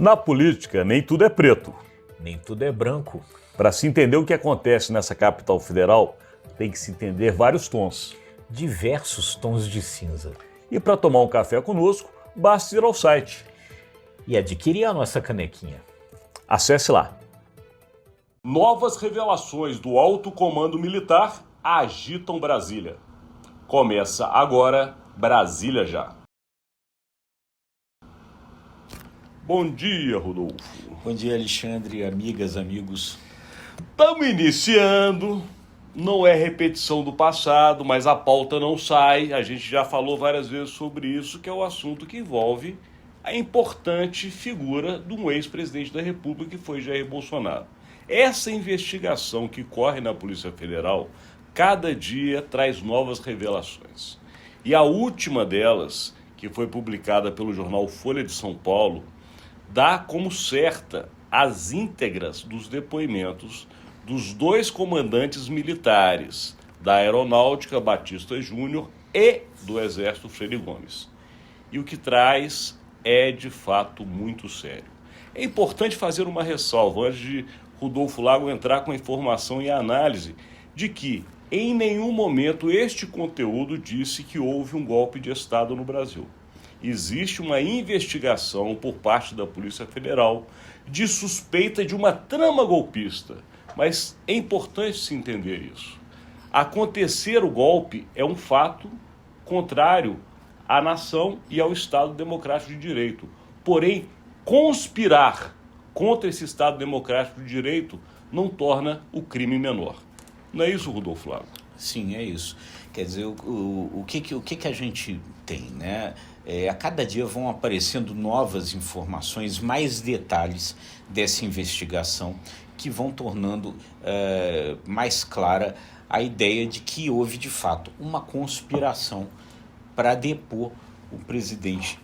Na política, nem tudo é preto. Nem tudo é branco. Para se entender o que acontece nessa capital federal, tem que se entender vários tons. Diversos tons de cinza. E para tomar um café conosco, basta ir ao site e adquirir a nossa canequinha. Acesse lá. Novas revelações do alto comando militar agitam Brasília. Começa agora Brasília Já. Bom dia, Rodolfo. Bom dia, Alexandre, amigas, amigos. Estamos iniciando, não é repetição do passado, mas a pauta não sai. A gente já falou várias vezes sobre isso, que é o assunto que envolve a importante figura de um ex-presidente da República, que foi Jair Bolsonaro. Essa investigação que corre na Polícia Federal, cada dia traz novas revelações. E a última delas, que foi publicada pelo jornal Folha de São Paulo, dá como certa as íntegras dos depoimentos dos dois comandantes militares da Aeronáutica, Batista Júnior, e do Exército, Freire Gomes. E o que traz é, de fato, muito sério. É importante fazer uma ressalva antes de Rodolfo Lago entrar com a informação e a análise de que, em nenhum momento, este conteúdo disse que houve um golpe de Estado no Brasil. Existe uma investigação por parte da Polícia Federal de suspeita de uma trama golpista, mas é importante se entender isso. Acontecer o golpe é um fato contrário à nação e ao Estado Democrático de Direito. Porém, conspirar contra esse Estado Democrático de Direito não torna o crime menor. Não é isso, Rodolfo Lago? Sim, é isso. Quer dizer, o que a gente tem, né? A cada dia vão aparecendo novas informações, mais detalhes dessa investigação que vão tornando mais clara a ideia de que houve, de fato, uma conspiração para depor o presidente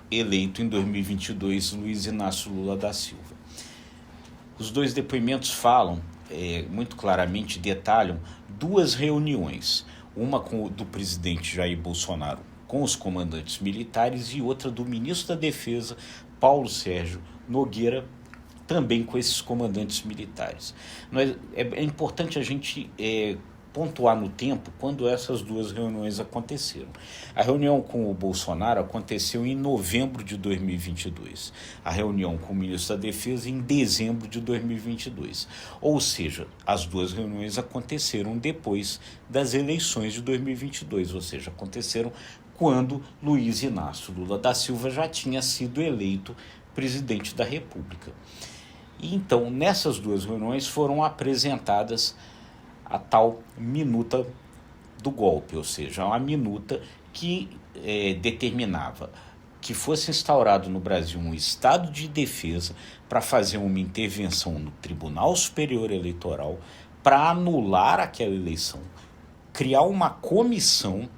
eleito em 2022, Luiz Inácio Lula da Silva. Os dois depoimentos falam, muito claramente, detalham duas reuniões, uma do presidente Jair Bolsonaro com os comandantes militares e outra do ministro da Defesa, Paulo Sérgio Nogueira, também com esses comandantes militares. É importante a gente pontuar no tempo quando essas duas reuniões aconteceram. A reunião com o Bolsonaro aconteceu em novembro de 2022. A reunião com o ministro da Defesa em dezembro de 2022. Ou seja, as duas reuniões aconteceram depois das eleições de 2022, ou seja, aconteceram quando Luiz Inácio Lula da Silva já tinha sido eleito presidente da República. E então, nessas duas reuniões foram apresentadas a tal minuta do golpe, ou seja, uma minuta que determinava que fosse instaurado no Brasil um estado de defesa para fazer uma intervenção no Tribunal Superior Eleitoral para anular aquela eleição, criar uma comissão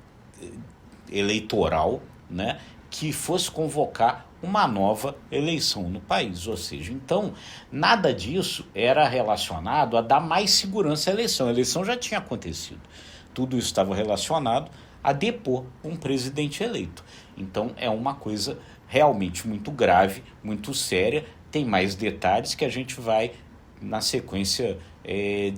eleitoral, né, que fosse convocar uma nova eleição no país. Ou seja, então, nada disso era relacionado a dar mais segurança à eleição. A eleição já tinha acontecido. Tudo isso estava relacionado a depor um presidente eleito. Então, é uma coisa realmente muito grave, muito séria. Tem mais detalhes que a gente vai, na sequência,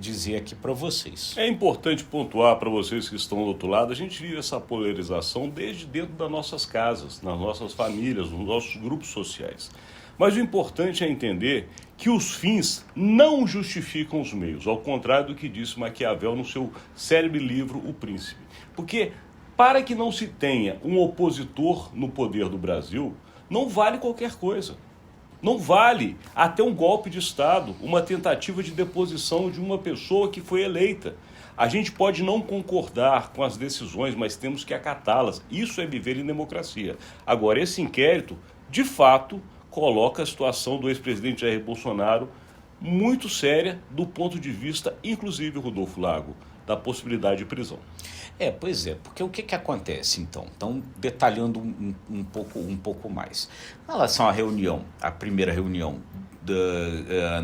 dizer aqui para vocês. É importante pontuar para vocês que estão do outro lado, a gente vive essa polarização desde dentro das nossas casas, nas nossas famílias, nos nossos grupos sociais. Mas o importante é entender que os fins não justificam os meios, ao contrário do que disse Maquiavel no seu célebre livro O Príncipe. Porque para que não se tenha um opositor no poder do Brasil, não vale qualquer coisa. Não vale até um golpe de Estado, uma tentativa de deposição de uma pessoa que foi eleita. A gente pode não concordar com as decisões, mas temos que acatá-las. Isso é viver em democracia. Agora, esse inquérito, de fato, coloca a situação do ex-presidente Jair Bolsonaro muito séria do ponto de vista, inclusive, Rodolfo Lago, da possibilidade de prisão. Pois é, porque o que acontece então? Então, detalhando um pouco mais. Em relação à reunião, a primeira reunião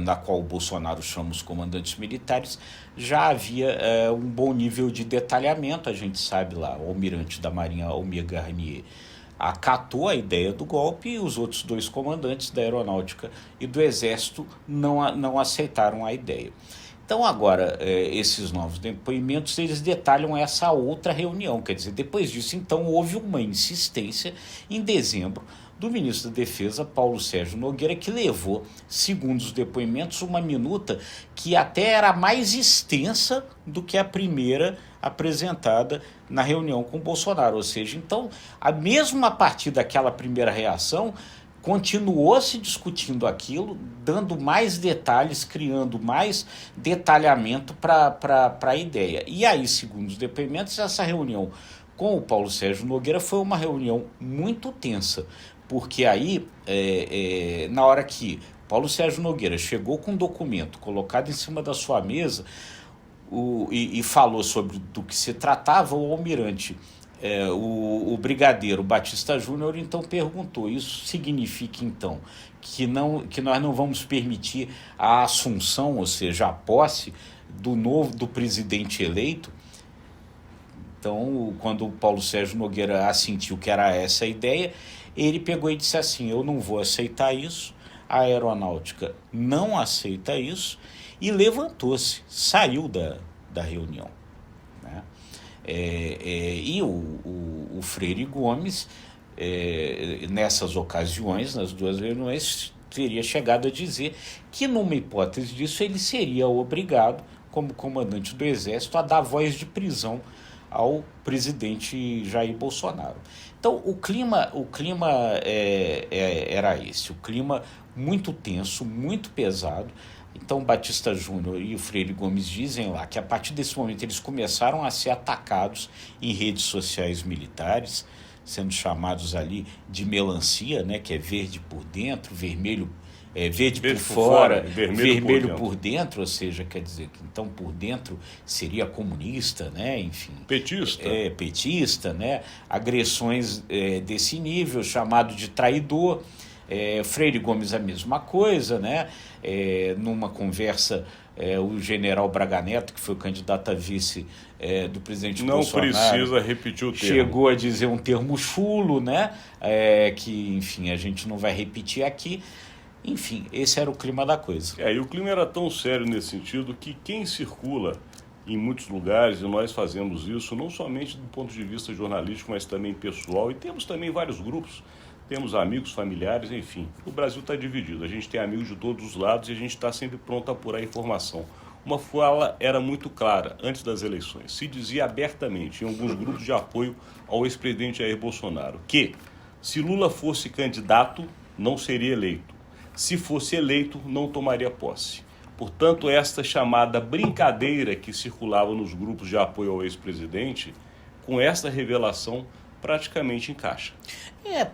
na qual o Bolsonaro chama os comandantes militares, já havia um bom nível de detalhamento. A gente sabe lá, o almirante da Marinha, Almir Garnier, acatou a ideia do golpe e os outros 2 comandantes da Aeronáutica e do Exército não aceitaram a ideia. Então agora, esses novos depoimentos, eles detalham essa outra reunião, quer dizer, depois disso então houve uma insistência em dezembro do ministro da Defesa, Paulo Sérgio Nogueira, que levou, segundo os depoimentos, uma minuta que até era mais extensa do que a primeira apresentada na reunião com o Bolsonaro. Ou seja, então, mesmo a partir daquela primeira reação, continuou se discutindo aquilo, dando mais detalhes, criando mais detalhamento para a ideia. E aí, segundo os depoimentos, essa reunião com o Paulo Sérgio Nogueira foi uma reunião muito tensa, porque aí, na hora que Paulo Sérgio Nogueira chegou com um documento colocado em cima da sua mesa e falou sobre do que se tratava, o almirante, o brigadeiro Batista Júnior, então perguntou: isso significa então que nós não vamos permitir a assunção, ou seja, a posse do presidente eleito? Então, quando o Paulo Sérgio Nogueira assentiu que era essa a ideia, ele pegou e disse assim: eu não vou aceitar isso, a Aeronáutica não aceita isso, e levantou-se, saiu da reunião, né? E o Freire Gomes, nessas ocasiões, nas 2 reuniões, teria chegado a dizer que, numa hipótese disso, ele seria obrigado, como comandante do Exército, a dar voz de prisão ao presidente Jair Bolsonaro. Então, o clima era esse, o clima muito tenso, muito pesado. Então, Batista Júnior e o Freire Gomes dizem lá que, a partir desse momento, eles começaram a ser atacados em redes sociais militares, sendo chamados ali de melancia, né, que é verde por dentro, verde por fora, vermelho por dentro, ou seja, quer dizer que então por dentro seria comunista, né? Enfim. Petista. Petista, né? Agressões desse nível, chamado de traidor. Freire Gomes a mesma coisa, né? Numa conversa, o general Braga Neto, que foi o candidato a vice do presidente Bolsonaro, não precisa repetir o termo, chegou a dizer um termo chulo, né? Que, enfim, a gente não vai repetir aqui. Enfim, esse era o clima da coisa. E o clima era tão sério nesse sentido que quem circula em muitos lugares, e nós fazemos isso não somente do ponto de vista jornalístico, mas também pessoal, e temos também vários grupos, temos amigos, familiares, enfim. O Brasil está dividido, a gente tem amigos de todos os lados e a gente está sempre pronto a apurar a informação. Uma fala era muito clara antes das eleições, se dizia abertamente em alguns grupos de apoio ao ex-presidente Jair Bolsonaro que, se Lula fosse candidato, não seria eleito. Se fosse eleito, não tomaria posse. Portanto, esta chamada brincadeira que circulava nos grupos de apoio ao ex-presidente, com esta revelação, praticamente encaixa.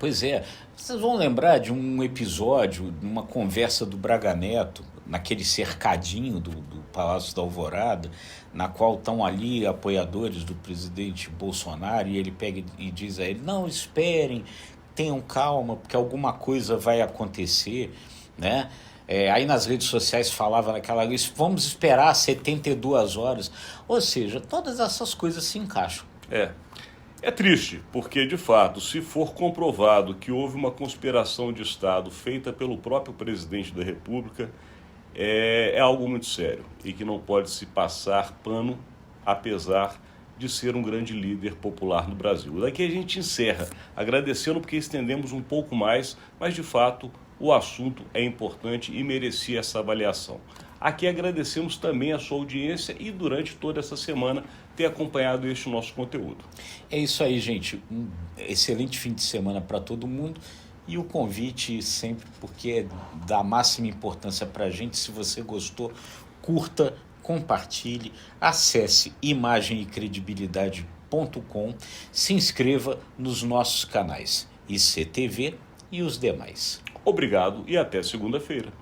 Pois é. Vocês vão lembrar de um episódio, de uma conversa do Braga Neto, naquele cercadinho do Palácio da Alvorada, na qual estão ali apoiadores do presidente Bolsonaro, e ele pega e diz a ele: não, esperem, tenham calma, porque alguma coisa vai acontecer, né? Aí nas redes sociais falava naquela vez: vamos esperar 72 horas. Ou seja, todas essas coisas se encaixam. É triste, porque, de fato, se for comprovado que houve uma conspiração de Estado feita pelo próprio presidente da República, é algo muito sério e que não pode se passar pano, apesar de ser um grande líder popular no Brasil. Daqui a gente encerra, agradecendo porque estendemos um pouco mais, mas, de fato, o assunto é importante e merecia essa avaliação. Aqui agradecemos também a sua audiência e durante toda essa semana ter acompanhado este nosso conteúdo. É isso aí, gente. Um excelente fim de semana para todo mundo e o convite sempre, porque é da máxima importância para a gente. Se você gostou, curta, compartilhe, acesse imagemecredibilidade.com, se inscreva nos nossos canais ICTV e os demais. Obrigado e até segunda-feira.